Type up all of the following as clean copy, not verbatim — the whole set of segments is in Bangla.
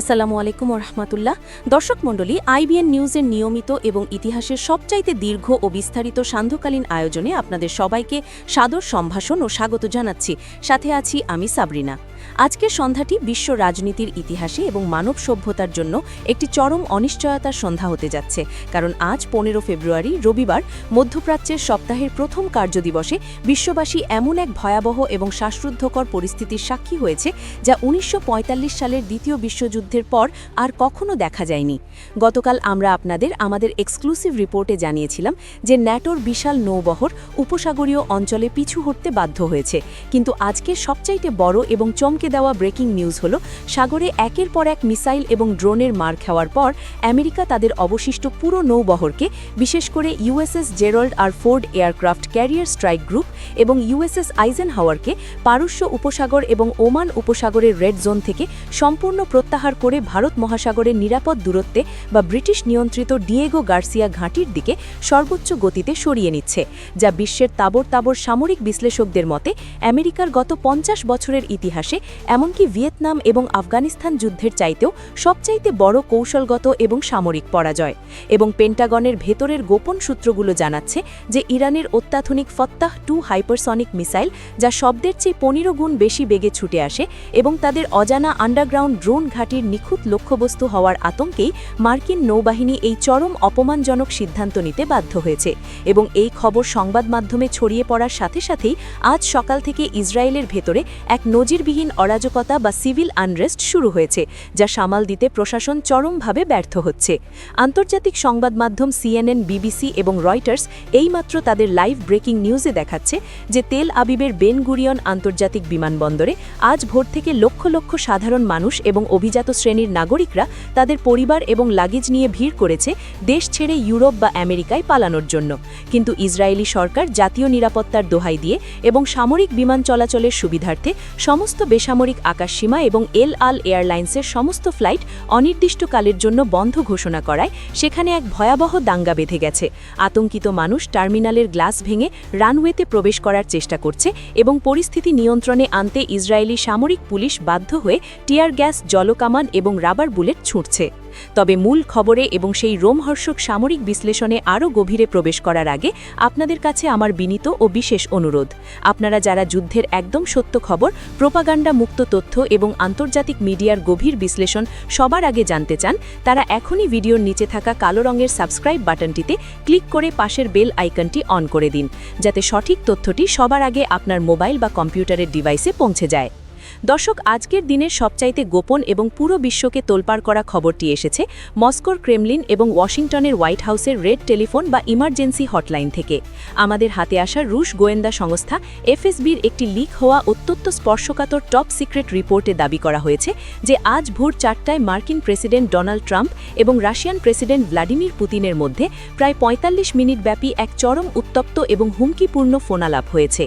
আসসালামু আলাইকুম রহমতুল্লাহ। দর্শক মণ্ডলী, আইবিএন নিউজের নিয়মিত এবং ইতিহাসের সবচাইতে দীর্ঘ ও বিস্তারিত সান্ধ্যকালীন আয়োজনে আপনাদের সবাইকে সাদর সম্ভাষণ ও স্বাগত জানাচ্ছি। সাথে আছি আমি সাবরিনা। আজকের সন্ধ্যাটি বিশ্ব রাজনীতির ইতিহাসে এবং মানব সভ্যতার জন্য একটি চরম অনিশ্চয়তার সন্ধ্যা হতে যাচ্ছে, কারণ আজ ১৫ ফেব্রুয়ারি রবিবার মধ্যপ্রাচ্যের সপ্তাহের প্রথম কার্যদিবসে বিশ্ববাসী এমন এক ভয়াবহ এবং শ্বাসরুদ্ধকর পরিস্থিতির সাক্ষী হয়েছে যা ১৯৪৫ সালের দ্বিতীয় বিশ্বযুদ্ধের পর আর কখনো দেখা যায়নি। গতকাল আমরা আমাদের এক্সক্লুসিভ রিপোর্টে জানিয়েছিলাম যে ন্যাটোর বিশাল নৌবহর উপসাগরীয় অঞ্চলে পিছু হটতে বাধ্য হয়েছে, কিন্তু আজকের সবচাইতে বড় এবং চমকে দেওয়া ব্রেকিং নিউজ হল, সাগরে একের পর এক মিসাইল এবং ড্রোনের মার খাওয়ার পর আমেরিকা তাদের অবশিষ্ট পুরো নৌবহরকে, বিশেষ করে USS Gerald R Ford aircraft carrier strike group এবং ইউএসএস আইজেনহাওয়ারকে পারস্য উপসাগর এবং ওমান উপসাগরের রেড জোন থেকে সম্পূর্ণ প্রত্যাহার করে ভারত মহাসাগরের নিরাপদ দূরত্বে বা ব্রিটিশ নিয়ন্ত্রিত ডিয়েগো গার্সিয়া ঘাঁটির দিকে সর্বোচ্চ গতিতে সরিয়ে নিচ্ছে, যা বিশ্বের তাবর সামরিক বিশ্লেষকদের মতে আমেরিকার গত ৫০ বছরের ইতিহাসে, এমনকি ভিয়েতনাম এবং আফগানিস্তান যুদ্ধের চাইতেও সবচাইতে বড় কৌশলগত এবং সামরিক পরাজয়। এবং পেন্টাগনের ভেতরের গোপন সূত্রগুলো জানাচ্ছে যে ইরানের অত্যাধুনিক ফত্তাহ-2 হাইপারসনিক মিসাইল, যা শব্দের চেয়ে ১৫ গুণ বেশি বেগে ছুটে আসে এবং তাদের অজানা আন্ডারগ্রাউন্ড ড্রোন ঘাঁটির নিখুঁত লক্ষ্যবস্তু হওয়ার আতঙ্কেই মার্কিন নৌবাহিনী এই চরম অপমানজনক সিদ্ধান্ত নিতে বাধ্য হয়েছে। এবং এই খবর সংবাদ মাধ্যমে ছড়িয়ে পড়ার সাথে সাথেই আজ সকাল থেকে ইসরায়েলের ভেতরে এক নজিরবিহীন অরাজকতা বা সিভিল আনরেস্ট শুরু হয়েছে, যা সামাল দিতে প্রশাসন চরমভাবে ব্যর্থ হচ্ছে। আন্তর্জাতিক সংবাদ মাধ্যম সিএনএন, বিবিসি এবং রয়টার্স এইমাত্র তাদের লাইভ ব্রেকিং নিউজে দেখাচ্ছে যে তেল আবিবের বেন গুরিয়ন আন্তর্জাতিক বিমানবন্দরে আজ ভোর থেকে লক্ষ লক্ষ সাধারণ মানুষ এবং অভিজাত শ্রেণীর নাগরিকরা তাদের পরিবার এবং লাগেজ নিয়ে ভিড় করেছে দেশ ছেড়ে ইউরোপ বা আমেরিকায় পালানোর জন্য। কিন্তু ইসরায়েলি সরকার জাতীয় নিরাপত্তার দোহাই দিয়ে এবং সামরিক বিমান চলাচলের সুবিধার্থে সমস্ত বেসামরিক আকাশসীমা এবং এল আল এয়ারলাইন্সের সমস্ত ফ্লাইট অনির্দিষ্টকালের জন্য বন্ধ ঘোষণা করায় সেখানে এক ভয়াবহ দাঙ্গা বেঁধে গেছে। আতঙ্কিত মানুষ টার্মিনালের গ্লাস ভেঙে রানওয়েতে প্রবেশ করার চেষ্টা করছে এবং পরিস্থিতি নিয়ন্ত্রণে আনতে ইসরায়েলি সামরিক পুলিশ বাধ্য হয়ে টিয়ার গ্যাস, জলকামান এবং রাবার বুলেট ছুঁড়ছে। তবে মূল খবরে এবং সেই রোমহর্ষক সামরিক বিশ্লেষণে আরও গভীরে প্রবেশ করার আগে আপনাদের কাছে আমার বিনীত ও বিশেষ অনুরোধ, আপনারা যারা যুদ্ধের একদম সত্য খবর, প্রোপাগান্ডা মুক্ত তথ্য এবং আন্তর্জাতিক মিডিয়ার গভীর বিশ্লেষণ সবার আগে জানতে চান, তারা এখনই ভিডিওর নিচে থাকা কালো রঙের সাবস্ক্রাইব বাটনটিতে ক্লিক করে পাশের বেল আইকনটি অন করে দিন, যাতে সঠিক তথ্যটি সবার আগে আপনার মোবাইল বা কম্পিউটারের ডিভাইসে পৌঁছে যায়। দর্শক, আজকের দিনের সবচাইতে গোপন এবং পুরো বিশ্বকে তোলপাড় করা খবরটি এসেছে মস্কোর ক্রেমলিন এবং ওয়াশিংটনের হোয়াইট হাউসের রেড টেলিফোন বা ইমার্জেন্সি হটলাইন থেকে। আমাদের হাতে আসা রুশ গোয়েন্দা সংস্থা এফএসবির একটি লিক হওয়া অত্যন্ত স্পর্শকাতর টপ সিক্রেট রিপোর্টে দাবি করা হয়েছে যে আজ ভোর ৪টায় মার্কিন প্রেসিডেন্ট ডোনাল্ড ট্রাম্প এবং রাশিয়ান প্রেসিডেন্ট ভ্লাদিমির পুতিনের মধ্যে প্রায় ৪৫ মিনিট ব্যাপী এক চরম উত্তপ্ত এবং হুমকিপূর্ণ ফোনালাপ হয়েছে।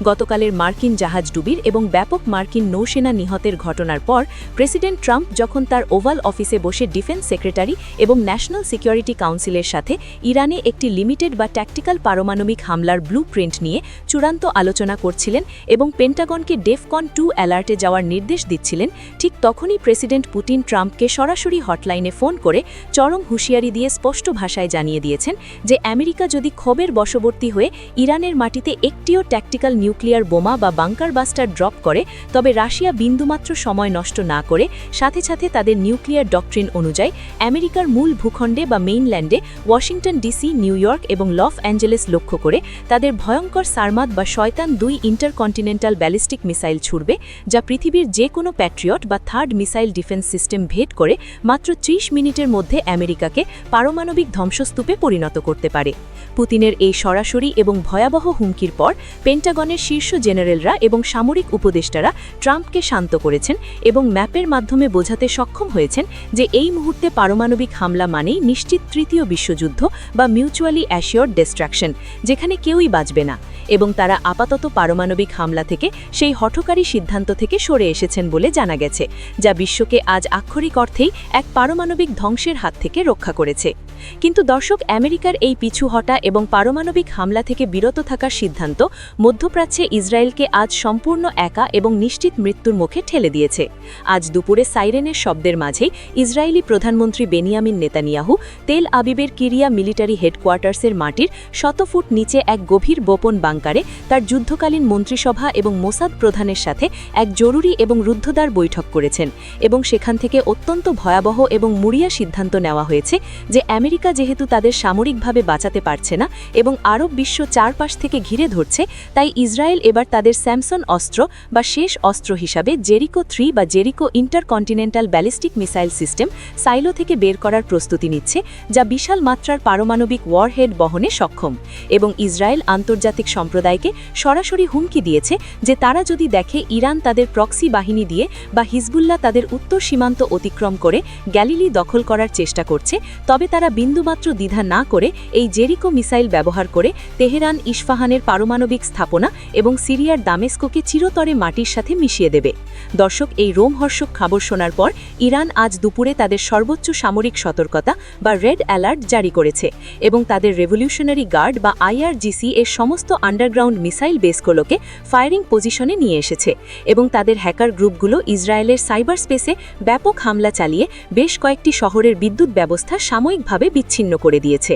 গতকালের মার্কিন জাহাজ ডুবির এবং ব্যাপক মার্কিন নৌসেনা নিহতের ঘটনার পর প্রেসিডেন্ট ট্রাম্প যখন তার ওভাল অফিসে বসে ডিফেন্স সেক্রেটারি এবং ন্যাশনাল সিকিউরিটি কাউন্সিলের সাথে ইরানে একটি লিমিটেড বা ট্যাকটিক্যাল পারমাণবিক হামলার ব্লু প্রিন্ট নিয়ে চূড়ান্ত আলোচনা করছিলেন এবং পেন্টাগনকে ডেফকন 2 অ্যালার্টে যাওয়ার নির্দেশ দিচ্ছিলেন, ঠিক তখনই প্রেসিডেন্ট পুতিন ট্রাম্পকে সরাসরি হটলাইনে ফোন করে চরম হুঁশিয়ারি দিয়ে স্পষ্ট ভাষায় জানিয়ে দিয়েছেন যে আমেরিকা যদি ক্ষোভের বশবর্তী হয়ে ইরানের মাটিতে একটিও ট্যাকটিক্যাল নিউক্লিয়ার বোমা বা বাংকার বাস্টার ড্রপ করে, তবে রাশিয়া বিন্দুমাত্র সময় নষ্ট না করে সাথে সাথে তাদের নিউক্লিয়ার ডকট্রিন অনুযায়ী আমেরিকার মূল ভূখণ্ডে বা মেইনল্যান্ডে ওয়াশিংটন ডিসি, নিউ ইয়র্ক এবং লস অ্যাঞ্জেলেস লক্ষ্য করে তাদের ভয়ঙ্কর সারমাদ বা শয়তান 2 ইন্টারকন্টিনেন্টাল ব্যালিস্টিক মিসাইল ছুড়বে, যা পৃথিবীর যে কোনো প্যাট্রিয়ট বা থার্ড মিসাইল ডিফেন্স সিস্টেম ভেদ করে মাত্র 30 মিনিটের মধ্যে আমেরিকাকে পারমাণবিক ধ্বংসস্তূপে পরিণত করতে পারে। পুতিনের এই সরাসরি এবং ভয়াবহ হুমকির পর পেন্টাগনের শীর্ষ জেনারেলরা এবং সামরিক উপদেষ্টারা ট্রাম্পকে শান্ত করেছেন এবং ম্যাপের মাধ্যমে বোঝাতে সক্ষম হয়েছেন যে এই মুহূর্তে পারমাণবিক হামলা মানেই নিশ্চিত তৃতীয় বিশ্বযুদ্ধ বা মিউচুয়ালি অ্যাসিওর্ড ডিস্ট্রাকশন, যেখানে কেউই বাঁচবে না। এবং তারা আপাতত পারমাণবিক হামলা থেকে সেই হঠকারী সিদ্ধান্ত থেকে সরে এসেছেন বলে জানা গেছে, যা বিশ্বকে আজ আক্ষরিক অর্থেই এক পারমাণবিক ধ্বংসের হাত থেকে রক্ষা করেছে। কিন্তু দর্শক, আমেরিকার এই পিছু হটা এবং পারমাণবিক হামলা থেকে বিরত থাকার সিদ্ধান্ত মধ্যপ্রাচ্যে ইসরায়েলকে আজ সম্পূর্ণ একা এবং নিশ্চিত মৃত্যুর মুখে ঠেলে দিয়েছে। আজ দুপুরে সাইরেনের শব্দের মাঝেই ইসরায়েলি প্রধানমন্ত্রী বেনিয়ামিন নেতানিয়াহু তেল আবিবের কিরিয়া মিলিটারি হেডকোয়ার্টার্সের মাটির 100 ফুট নিচে এক গভীর গোপন বাংকারে তার যুদ্ধকালীন মন্ত্রিসভা এবং মোসাদ প্রধানের সাথে এক জরুরি এবং রুদ্ধদ্বার বৈঠক করেছেন, এবং সেখান থেকে অত্যন্ত ভয়াবহ এবং মুড়িয়া সিদ্ধান্ত নেওয়া হয়েছে যে আমেরিকা যেহেতু তাদের সামরিকভাবে বাঁচাতে পারছে না এবং আরব বিশ্ব চারপাশ থেকে ঘিরে ধরছে, তাই ইসরায়েল এবার তাদের স্যামসন অস্ত্র বা শেষ অস্ত্র হিসাবে জেরিকো 3 বা Jericho intercontinental ballistic missile system silo থেকে বের করার প্রস্তুতি নিচ্ছে, যা বিশাল মাত্রার পারমাণবিক ওয়ারহেড বহনে সক্ষম। এবং ইসরায়েল আন্তর্জাতিক সম্প্রদায়কে সরাসরি হুমকি দিয়েছে যে তারা যদি দেখে ইরান তাদের প্রক্সি বাহিনী দিয়ে বা হিজবুল্লাহ তাদের উত্তর সীমান্ত অতিক্রম করে গ্যালিলি দখল করার চেষ্টা করছে, তবে তারা বিন্দুমাত্র দ্বিধা না করে এই জেরিকো মিসাইল ব্যবহার করে তেহরান, ইস্পাহানের পারমাণবিক স্থাপনা এবং সিরিয়ার দামেস্কোকে চিরতরে মাটির সাথে মিশিয়ে দেবে। দর্শক, এই রোমহর্ষক খবর শোনার পর ইরান আজ দুপুরে তাদের সর্বোচ্চ সামরিক সতর্কতা বা রেড অ্যালার্ট জারি করেছে এবং তাদের রেভলিউশনারি গার্ড বা IRGC এর সমস্ত আন্ডারগ্রাউন্ড মিসাইল বেসগুলোকে ফায়ারিং পজিশনে নিয়ে এসেছে এবং তাদের হ্যাকার গ্রুপগুলো ইসরায়েলের সাইবার স্পেসে ব্যাপক হামলা চালিয়ে বেশ কয়েকটি শহরের বিদ্যুৎ ব্যবস্থা সাময়িকভাবে বিচ্ছিন্ন করে দিয়েছে।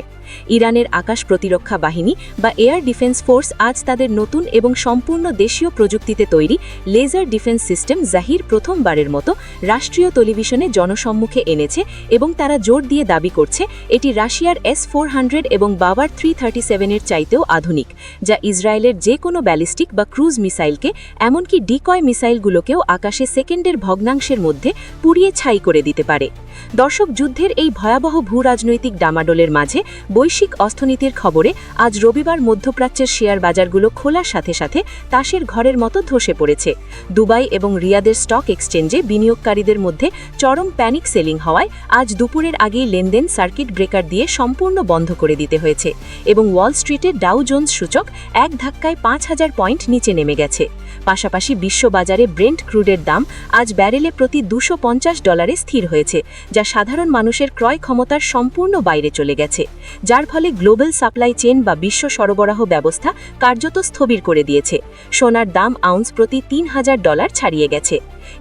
ইরানের আকাশ প্রতিরক্ষা বাহিনী বা এয়ার ডিফেন্স ফোর্স আজ তাদের নতুন এবং সম্পূর্ণ দেশীয় প্রযুক্তিতে তৈরি লেজার ডিফেন্স সিস্টেম জাহির প্রথমবারের মতো রাষ্ট্রীয় টেলিভিশনে জনসম্মুখে এনেছে এবং তারা জোর দিয়ে দাবি করছে এটি রাশিয়ার S-400 এবং বাবার 337-এর চাইতেও আধুনিক, যা ইসরায়েলের যে কোনো ব্যালিস্টিক বা ক্রুজ মিসাইলকে, এমনকি ডিকয় মিসাইলগুলোকেও আকাশে সেকেন্ডের ভগ্নাংশের মধ্যে পুড়িয়ে ছাই করে দিতে পারে। দর্শক, যুদ্ধের এই ভয়াবহ ভূরাজনৈতিক ডামাডোলের মাঝে বৈশ্বিক অর্থনীতির খবরে আজ রবিবার মধ্যপ্রাচ্যের শেয়ার বাজারগুলো খোলার সাথে সাথে তাসের ঘরের মতো ধসে পড়েছে। দুবাই এবং রিয়াদের স্টক এক্সচেঞ্জে বিনিয়োগকারীদের মধ্যে চরম প্যানিক সেলিং হওয়ায় আজ দুপুরের আগেই লেনদেন সার্কিট ব্রেকার দিয়ে সম্পূর্ণ বন্ধ করে দিতে হয়েছে এবং ওয়াল স্ট্রিটের ডাউ জোন্স সূচক এক ধাক্কায় 5000 পয়েন্ট নিচে নেমে গেছে। পাশাপাশি বিশ্ববাজারে ব্রেন্ট ক্রুডের দাম আজ ব্যারেলে প্রতি $250 স্থির হয়েছে, যা সাধারণ মানুষের ক্রয় ক্ষমতার সম্পূর্ণ বাইরে চলে গেছে, যার ফলে গ্লোবাল সাপ্লাই চেইন বা বিশ্ব সরবরাহ ব্যবস্থা কার্যত স্থবির করে দিয়েছে। সোনার দাম আউন্স প্রতি $3000 ছাড়িয়ে গেছে।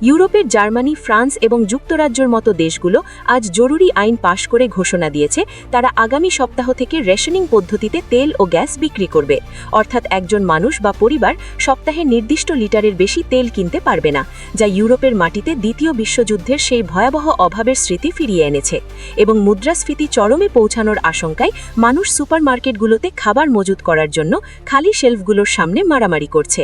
ইউরোপের জার্মানি, ফ্রান্স এবং যুক্তরাজ্যের মতো দেশগুলো আজ জরুরি আইন পাশ করে ঘোষণা দিয়েছে তারা আগামী সপ্তাহ থেকে রেশনিং পদ্ধতিতে তেল ও গ্যাস বিক্রি করবে, অর্থাৎ একজন মানুষ বা পরিবার সপ্তাহে নির্দিষ্ট লিটারের বেশি তেল কিনতে পারবে না, যা ইউরোপের মাটিতে দ্বিতীয় বিশ্বযুদ্ধের সেই ভয়াবহ অভাবের স্মৃতি ফিরিয়ে এনেছে এবং মুদ্রাস্ফীতি চরমে পৌঁছানোর আশঙ্কায় মানুষ সুপারমার্কেটগুলোতে খাবার মজুত করার জন্য খালি শেলফগুলোর সামনে মারামারি করছে।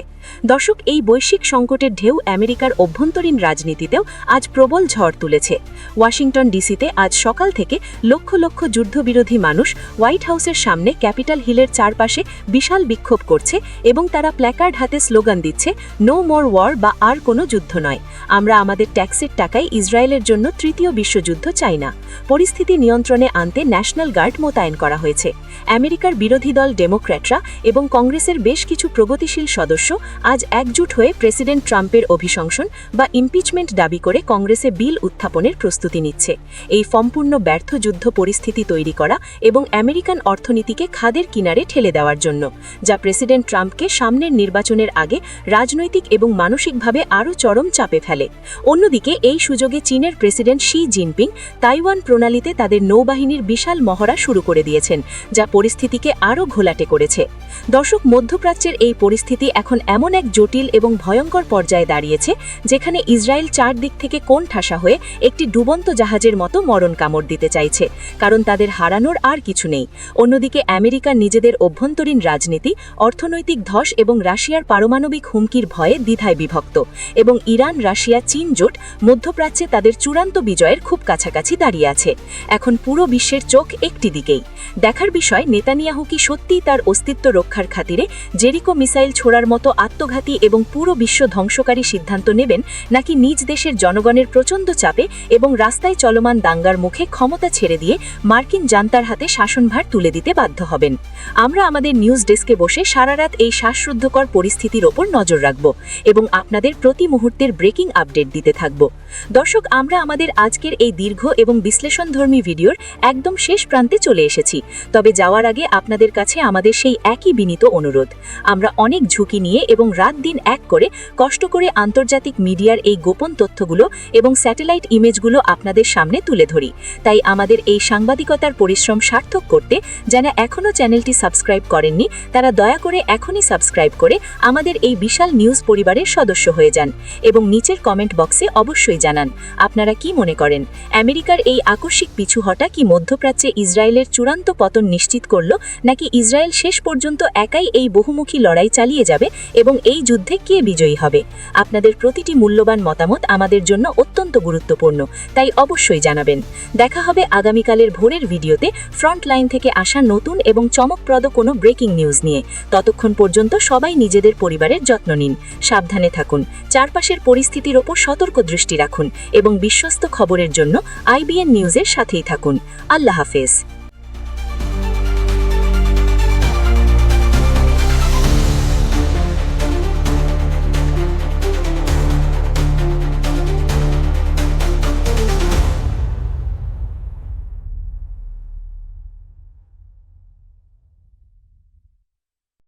দর্শক, এই বৈশ্বিক সংকটের ঢেউ আমেরিকার অভ্যন্তরীণ রাজনীতিতেও আজ প্রবল ঝড় তুলেছে। ওয়াশিংটন ডিসিতে আজ সকাল থেকে লক্ষ লক্ষ যুদ্ধবিরোধী মানুষ হোয়াইট হাউসের সামনে ক্যাপিটাল হিলের চারপাশে বিশাল বিক্ষোভ করছে এবং তারা প্ল্যাকার্ড হাতে স্লোগান দিচ্ছে, নো মোর ওয়ার বা আর কোনো যুদ্ধ নয়, আমরা আমাদের ট্যাক্সের টাকায় ইসরায়েলের জন্য তৃতীয় বিশ্বযুদ্ধ চাই না। পরিস্থিতি নিয়ন্ত্রণে আনতে ন্যাশনাল গার্ড মোতায়েন করা হয়েছে। আমেরিকার বিরোধী দল ডেমোক্র্যাটরা এবং কংগ্রেসের বেশ কিছু প্রগতিশীল সদস্য আজ একজোট হয়ে প্রেসিডেন্ট ট্রাম্পের অভিশংসন বা ইমপিচমেন্ট দাবি করে কংগ্রেসে বিল উত্থাপনের প্রস্তুতি নিচ্ছে। এই সম্পূর্ণ ব্যর্থ যুদ্ধ পরিস্থিতি তৈরি করা এবং আমেরিকান অর্থনীতিকে খাদের কিনারে ঠেলে দেওয়ার জন্য, যা প্রেসিডেন্ট ট্রাম্পকে সামনের নির্বাচনের আগে রাজনৈতিক এবং মানসিকভাবে আরও চরম চাপে ফেলে। অন্যদিকে এই সুযোগে চীনের প্রেসিডেন্ট শি জিনপিং তাইওয়ান প্রণালীতে তাদের নৌবাহিনীর বিশাল মহড়া শুরু করে দিয়েছেন, যা পরিস্থিতিকে আরও ঘোলাটে করেছে। দর্শক, মধ্যপ্রাচ্যের এই পরিস্থিতি এখন এমন এক জটিল এবং ভয়ঙ্কর পর্যায়ে দাঁড়িয়েছে যেখানে ইসরায়েল চারদিক থেকে কোণ ঠাসা হয়ে একটি ডুবন্ত জাহাজের মতো মরণ কামড় দিতে চাইছে, কারণ তাদের হারানোর আর কিছু নেই। অন্যদিকে আমেরিকা নিজেদের অভ্যন্তরীণ রাজনীতি, অর্থনৈতিক ধস এবং রাশিয়ার পারমাণবিক হুমকির ভয়ে দ্বিধায় বিভক্ত এবং ইরান, রাশিয়া, চীন জোট মধ্যপ্রাচ্যে তাদের চূড়ান্ত বিজয়ের খুব কাছাকাছি দাঁড়িয়ে আছে। এখন পুরো বিশ্বের চোখ একটি দিকেই। দেখার বিষয়, নেতানিয়াহু কি সত্যিই তার অস্তিত্ব রক্ষার খাতিরে জেরিকো মিসাইল ছোড়ার মতো আত্মঘাতী এবং পুরো বিশ্ব ধ্বংসকারী সিদ্ধান্ত নেবেন, নাকি নিজ দেশের জনগণের প্রচণ্ড চাপে এবং রাস্তায় চলমান দাঙ্গার মুখে ক্ষমতা ছেড়ে দিয়ে মার্কিন জান্তার হাতে শাসনভার তুলে দিতে বাধ্য হবেন? আমরা আমাদের নিউজ ডেস্কে বসে সারারাত এই শ্বাসরুদ্ধকর পরিস্থিতির ওপর নজর রাখব এবং আপনাদের প্রতি মুহূর্তের ব্রেকিং আপডেট দিতে থাকব। দর্শক, আমরা আমাদের আজকের এই দীর্ঘ এবং বিশ্লেষণধর্মী ভিডিওর একদম শেষ প্রান্তে চলে এসেছি। তবে যাওয়ার আগে আপনাদের কাছে আমাদের সেই একই বিনীত অনুরোধ। আমরা অনেক ঝুঁকি নিয়ে এবং রাত দিন এক করে কষ্ট করে আন্তর্জাতিক মিডিয়ার এই গোপন তথ্যগুলো এবং স্যাটেলাইট ইমেজগুলো আপনাদের সামনে তুলে ধরি। তাই আমাদের এই সাংবাদিকতার পরিশ্রম সার্থক করতে যারা এখনও চ্যানেলটি সাবস্ক্রাইব করেননি, তারা দয়া করে এখনই সাবস্ক্রাইব করে আমাদের এই বিশাল নিউজ পরিবারের সদস্য হয়ে যান এবং নিচের কমেন্ট বক্সে অবশ্যই জানান আপনারা কি মনে করেন। আমেরিকার এই আকস্মিক পিছু হটা কি মধ্যপ্রাচ্যে ইসরায়েলের চূড়ান্ত পতন নিশ্চিত করল, নাকি ইসরায়েল শেষ পর্যন্ত একাই এই বহুমুখী লড়াই চালিয়ে যাবে এবং এই যুদ্ধে কে বিজয়ী হবে? আপনাদের প্রতিটি মূল্যবান মতামত আমাদের জন্য অত্যন্ত গুরুত্বপূর্ণ, তাই অবশ্যই জানাবেন। দেখা হবে আগামীকালের ভোরের ভিডিওতে ফ্রন্ট লাইন থেকে আসা নতুন এবং চমকপ্রদ কোনো ব্রেকিং নিউজ নিয়ে। ততক্ষণ পর্যন্ত সবাই নিজেদের পরিবারের যত্ন নিন, সাবধানে থাকুন, চারপাশের পরিস্থিতির ওপর সতর্ক দৃষ্টি রাখুন এবং বিশ্বস্ত খবরের জন্য IBN নিউজের সাথেই থাকুন। আল্লাহ হাফেজ।